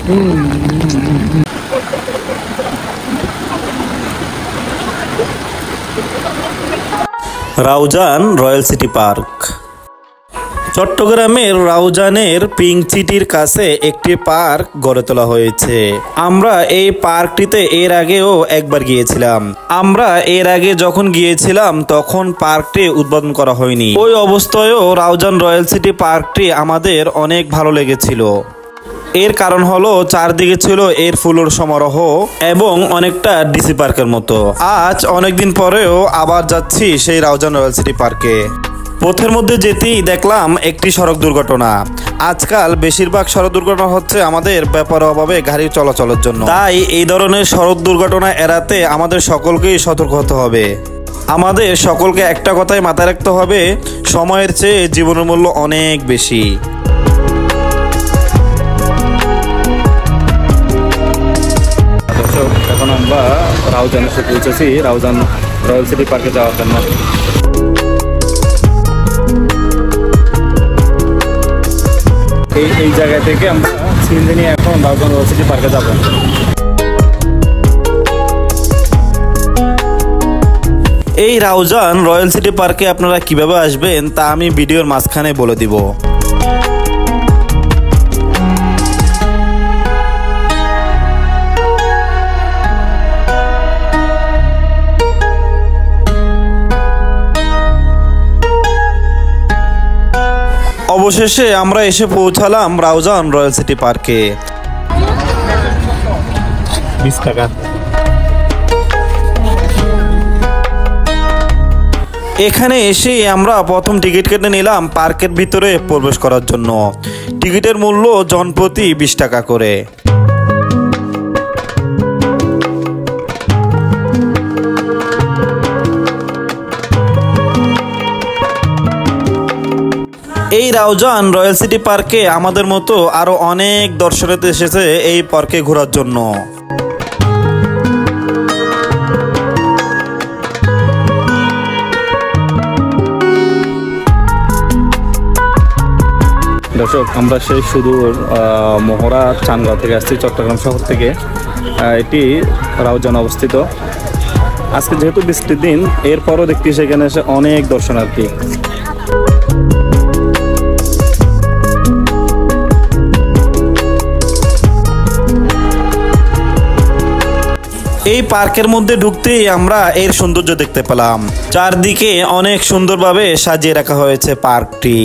Raozan royal city park. চট্টগ্রামের রাউজানের pink সিটির কাছে একটি পার্ক গড়ে তোলা হয়েছে। আমরা এই পার্কটিতে এর আগেও একবার গিয়েছিলাম। আমরা এর আগে যখন গিয়েছিলাম তখন পার্কটি উদ্বোধন করা হয়নি। ওই অবস্থায়ও রাউজান রয়্যাল সিটি পার্কটি আমাদের অনেক ভালো লেগেছিল। এর কারণ হলো চারদিকে ছিল এর ফুলের সমারোহ এবং অনেকটা ডিসি পার্কের মতো। আজ অনেকদিন পরেও আবার যাচ্ছি সেই রাউজান রয়্যাল সিটি পার্কে। পথের মধ্যে যেতেই দেখলাম একটি সড়ক দুর্ঘটনা। আজকাল বেশিরভাগ সড়ক দুর্ঘটনা হচ্ছে আমাদের বেপরোয়াভাবে গাড়ি চলাচলের জন্য। তাই এই ধরনের সড়ক দুর্ঘটনা এড়াতে আমাদের সকলকেই সতর্ক হতে হবে। আমাদের সকলকে একটা কথাই মাথায় রাখতে হবে, সময়ের চেয়ে জীবনের মূল্য অনেক বেশি। এখন আমরা রাউজান এসে পৌঁছেছি, রাউজান রয়্যাল সিটি পার্কে যাওয়ার জন্য। এই জায়গা থেকে আমরা সিএনজি নিয়ে এখন রাউজান রয়্যাল সিটি পার্কে যাব। এই রাউজান রয়্যাল সিটি পার্কে আপনারা কিভাবে আসবেন তা আমি ভিডিওর মাঝখানে বলে দিব। অবশেষে আমরা এসে পৌঁছালাম রাউজান রয়্যাল সিটি পার্কে। 20 টাকা। এখানে এসে আমরা প্রথম টিকিট কেটে নিলাম পার্কের ভিতরে প্রবেশ করার জন্য। টিকিটের মূল্য জনপ্রতি 20 টাকা করে। এই রাউজান রয়্যাল সিটি পার্কে আমাদের মতো আরো অনেক দর্শনার্থী এসেছে এই পার্কে ঘোরার জন্য। দর্শক, আমরা সেই সুদূর মহড়া চানগাঁও থেকে আসছি, চট্টগ্রাম শহর থেকে। এটি রাউজান অবস্থিত। আজকে যেহেতু বৃষ্টির দিন, এরপরও দেখতে সেখানে এসে অনেক দর্শনার্থী। এই পার্কের মধ্যে ঢুকতেই আমরা এর সৌন্দর্য দেখতে পেলাম। চারদিকে অনেক সুন্দরভাবে সাজিয়ে রাখা হয়েছে পার্কটি।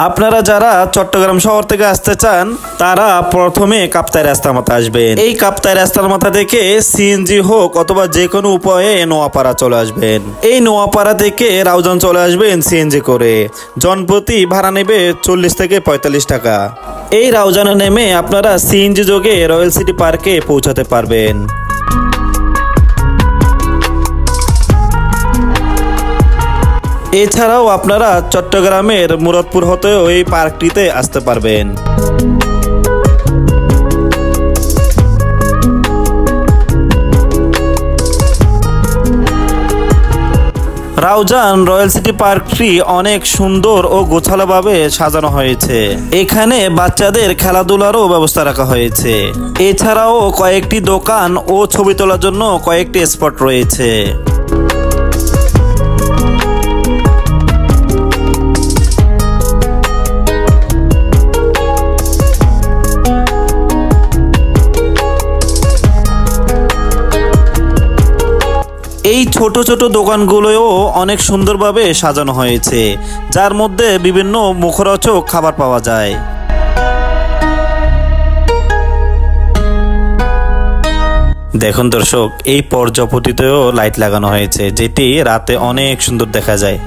আপনারা যারা চট্টগ্রাম শহর থেকে আসতে চান তারা প্রথমে কাপ্তাই রাস্তার মাথা আসবেন। এই কাপ্তাই রাস্তার মাথা থেকে সিএনজি হোক অথবা যে কোনো উপায়ে নোয়াপাড়া চলে আসবেন। এই নোয়াপাড়া থেকে রাউজান চলে আসবেন সিএনজি করে। জনপ্রতি ভাড়া নেবে 40 থেকে 45 টাকা। এই রাউজানে নেমে আপনারা সিএনজি যোগে রয়্যাল সিটি পার্কে পৌঁছাতে পারবেন। এছাড়াও আপনারা চট্টগ্রামের মুরাদপুর হতেও এই পার্কটিতে আসতে পারবেন। রাউজান রয়্যাল সিটি পার্কটি অনেক সুন্দর ও গোছালোভাবে সাজানো হয়েছে। এখানে বাচ্চাদের খেলাধুলারও ব্যবস্থা রাখা হয়েছে। এছাড়াও কয়েকটি দোকান ও ছবি তোলার জন্য কয়েকটি স্পট রয়েছে। এই ছোট ছোট দোকানগুলোও অনেক সুন্দরভাবে সাজানো হয়েছে, যার মধ্যে বিভিন্ন মুখরোচক খাবার পাওয়া যায়। দেখুন দর্শক, এই পর্যাপতিতেও লাইট লাগানো হয়েছে, যেটি রাতে অনেক সুন্দর দেখা যায়।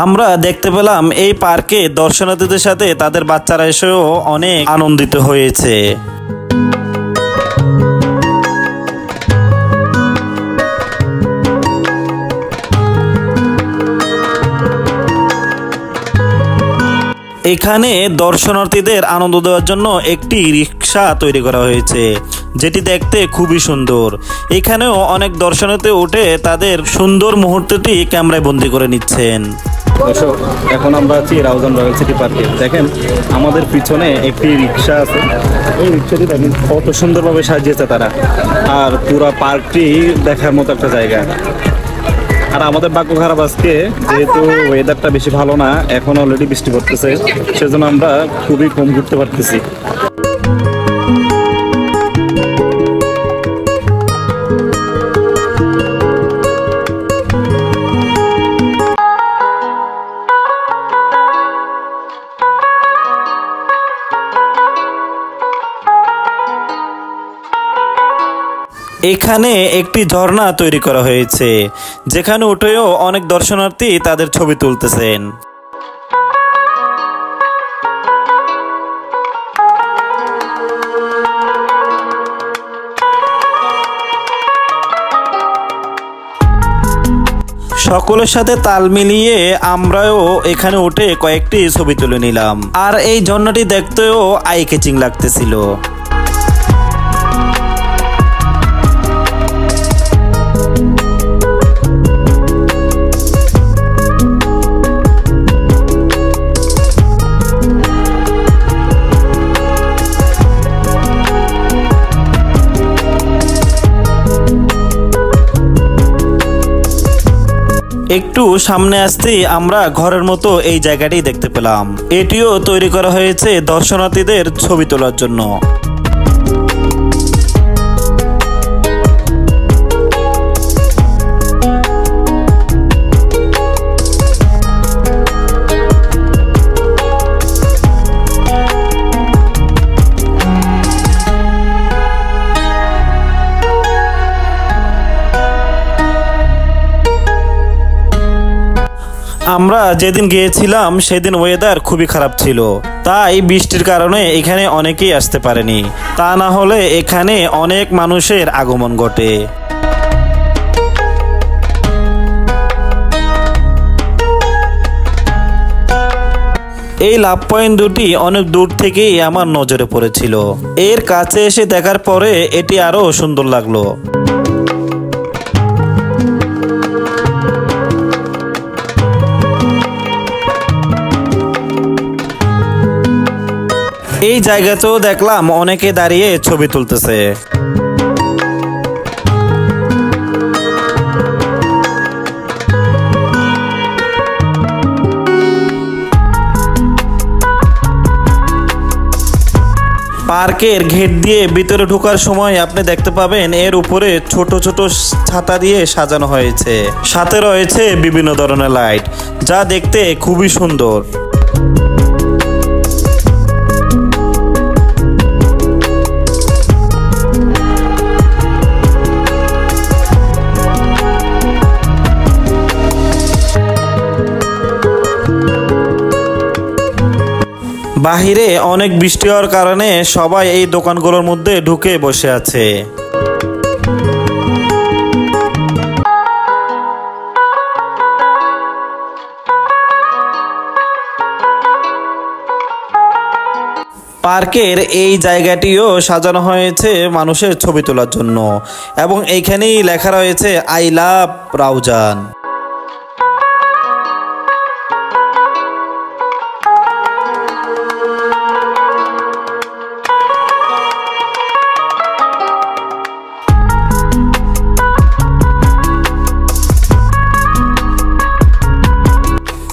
আমরা দেখতে পেলাম এই পার্কে দর্শনার্থীদের সাথে তাদের বাচ্চারা এসেও অনেক আনন্দিত হয়েছে। এখানে দর্শনার্থীদের আনন্দ দেওয়ার জন্য একটি রিক্সা তৈরি করা হয়েছে, যেটি দেখতে খুবই সুন্দর। এখানেও অনেক দর্শনার্থী উঠে তাদের সুন্দর মুহূর্তটি ক্যামেরায় বন্দি করে নিচ্ছেন। দর্শক, এখন আমরা আছি রাউজান রয়্যাল সিটি পার্কে। দেখেন আমাদের পিছনে একটি রিক্সা আছে, এই রিক্সাটি দেখেন কত সুন্দরভাবে সাজিয়েছে তারা, আর পুরো পার্কটি দেখার মতো একটা জায়গা। আর আমাদের ভাগ্য খারাপ আজকে, যেহেতু ওয়েদারটা বেশি ভালো না, এখন অলরেডি বৃষ্টি পড়তেছে, সেজন্য আমরা খুবই কম ঘুরতে পারতেছি। এখানে একটি ঝর্ণা তৈরি করা হয়েছে, যেখানে উঠেও অনেক দর্শনার্থী তাদের ছবি তুলতেছেন। সকলের সাথে তাল মিলিয়ে আমরাও এখানে উঠে কয়েকটি ছবি তুলে নিলাম। আর এই ঝর্ণাটি দেখতেও আই ক্যাচিং লাগতেছিল। একটু সামনে আসতেই আমরা ঘরের মতো এই জায়গাটি দেখতে পেলাম। এটিও তৈরি করা হয়েছে দর্শনার্থীদের ছবি তোলার জন্য। আমরা যেদিন গিয়েছিলাম সেদিন ওয়েদার খুবই খারাপ ছিল, তাই বৃষ্টির কারণে এখানে অনেকেই আসতে পারেনি। তা না হলে এখানে অনেক মানুষের আগমন ঘটে। এই লাভ পয়েন্ট দুটি অনেক দূর থেকেই আমার নজরে পড়েছিল। এর কাছে এসে দেখার পরে এটি আরো সুন্দর লাগলো। এই জায়গাতেও দেখলাম অনেকে দাঁড়িয়ে ছবি তুলতেছে। পার্কের গেট দিয়ে ভিতরে ঢোকার সময় আপনি দেখতে পাবেন এর উপরে ছোট ছোট ছাতা দিয়ে সাজানো হয়েছে, সাথে রয়েছে বিভিন্ন ধরনের লাইট, যা দেখতে খুবই সুন্দর। বাহিরে অনেক বৃষ্টি হওয়ার কারণে সবাই এই দোকানগুলোর মধ্যে ঢুকে বসে আছে। পার্কের এই জায়গাটিও সাজানো হয়েছে মানুষের ছবি তোলার জন্য, এবং এইখানেই লেখা রয়েছে আই লাভ রাউজান।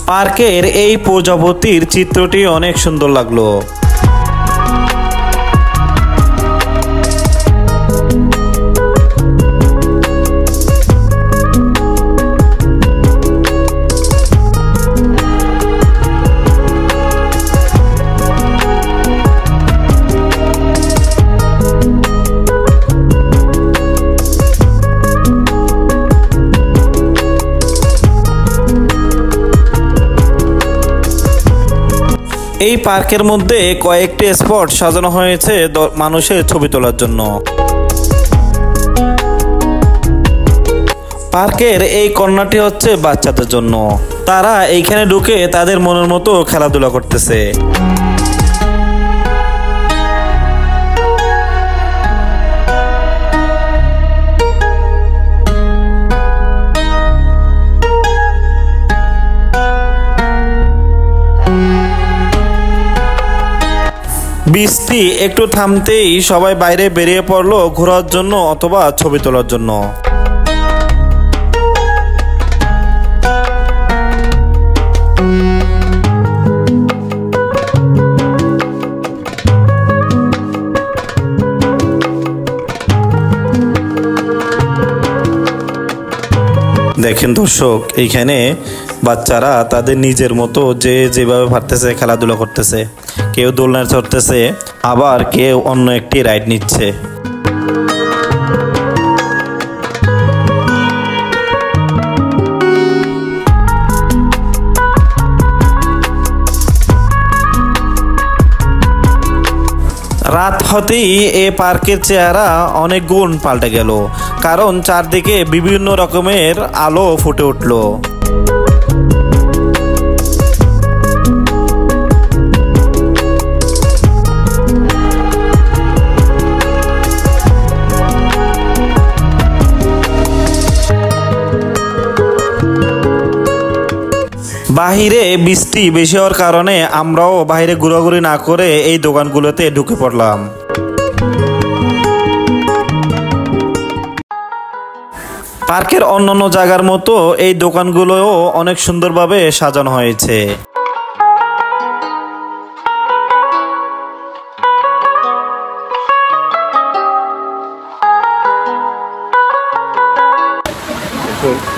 পার্কের এই প্রজাপতির চিত্রটি অনেক সুন্দর লাগলো। এই পার্কের মধ্যে কয়েকটি স্পট সাজানো হয়েছে মানুষের ছবি তোলার জন্য। পার্কের এই কর্নারটি হচ্ছে বাচ্চাদের জন্য। তারা এইখানে ঢুকে তাদের মনের মতো খেলাধুলা করতেছে। বৃষ্টি একটু থামতেই সবাই বাইরে বেরিয়ে পড়লো ঘোরার জন্য অথবা ছবি তোলার জন্য। দেখেন দর্শক, এইখানে বাচ্চারা তাদের নিজের মতো যেভাবে পারতেছে খেলাধুলা করতেছে। কেউ দোলনায় চড়তেছে, আবার কেউ অন্য একটি রাইড নিচ্ছে। রাত হতেই এ পার্কের চেহারা অনেক গুণ পাল্টে গেল, কারণ চারদিকে বিভিন্ন রকমের আলো ফুটে উঠল। বাহিরে বৃষ্টি বেশি হওয়ার কারণে আমরাও বাইরে ঘোরাঘুরি না করে এই দোকানগুলোতে ঢুকে পড়লাম। পার্কের অন্যান্য জায়গার মতো এই দোকানগুলোও অনেক সুন্দরভাবে সাজানো হয়েছে।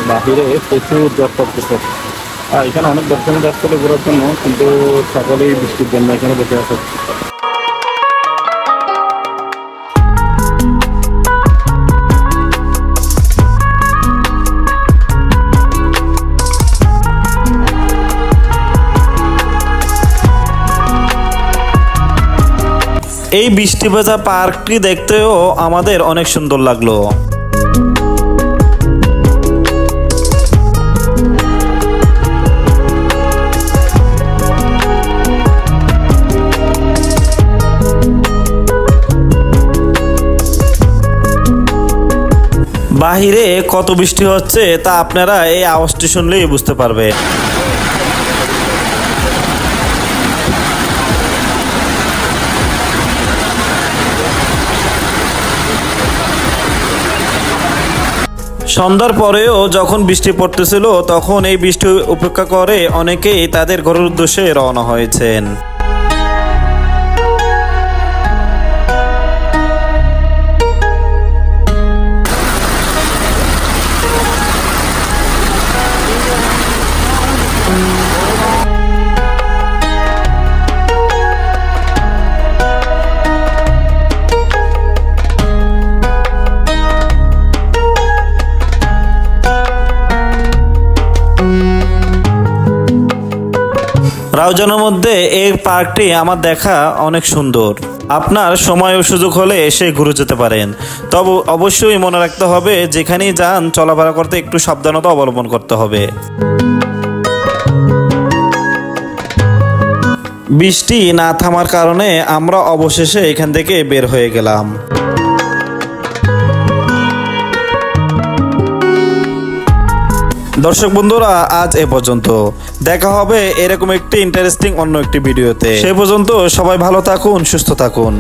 বাহিরে প্রচুর জ্বর করতেছে, আর এখানে অনেক দর্শনীয় যাচ্ছিল ঘোরার জন্য, কিন্তু সকলেই বৃষ্টির জন্য এখানে বসে আছে। এই বৃষ্টি ভেজা পার্কটি দেখতেও আমাদের অনেক সুন্দর লাগলো। বাহিরে কত বৃষ্টি হচ্ছে তা আপনারা এই আওয়াজটি শুনলেই বুঝতে পারবে। সন্ধ্যার পরেও যখন বৃষ্টি পড়তেছিল তখন এই বৃষ্টি উপেক্ষা করে অনেকেই তাদের ঘরের উদ্দেশ্যে রওনা হয়েছেন। রাউজানের মধ্যে এই পার্কটি আমার দেখা অনেক সুন্দর। আপনার সময় ও সুযোগ হলে এসে ঘুরে যেতে পারেন। তবে অবশ্যই মনে রাখতে হবে যেখানেই যান চলাফেরা করতে একটু সাবধানতা অবলম্বন করতে হবে। বৃষ্টি না থামার কারণে আমরা অবশেষে এখান থেকে বের হয়ে গেলাম। দর্শক বন্ধুরা, আজ এ পর্যন্ত। দেখা হবে এরকম একটি ইন্টারেস্টিং অন্য একটি ভিডিওতে। সে পর্যন্ত সবাই ভালো থাকুন, সুস্থ থাকুন।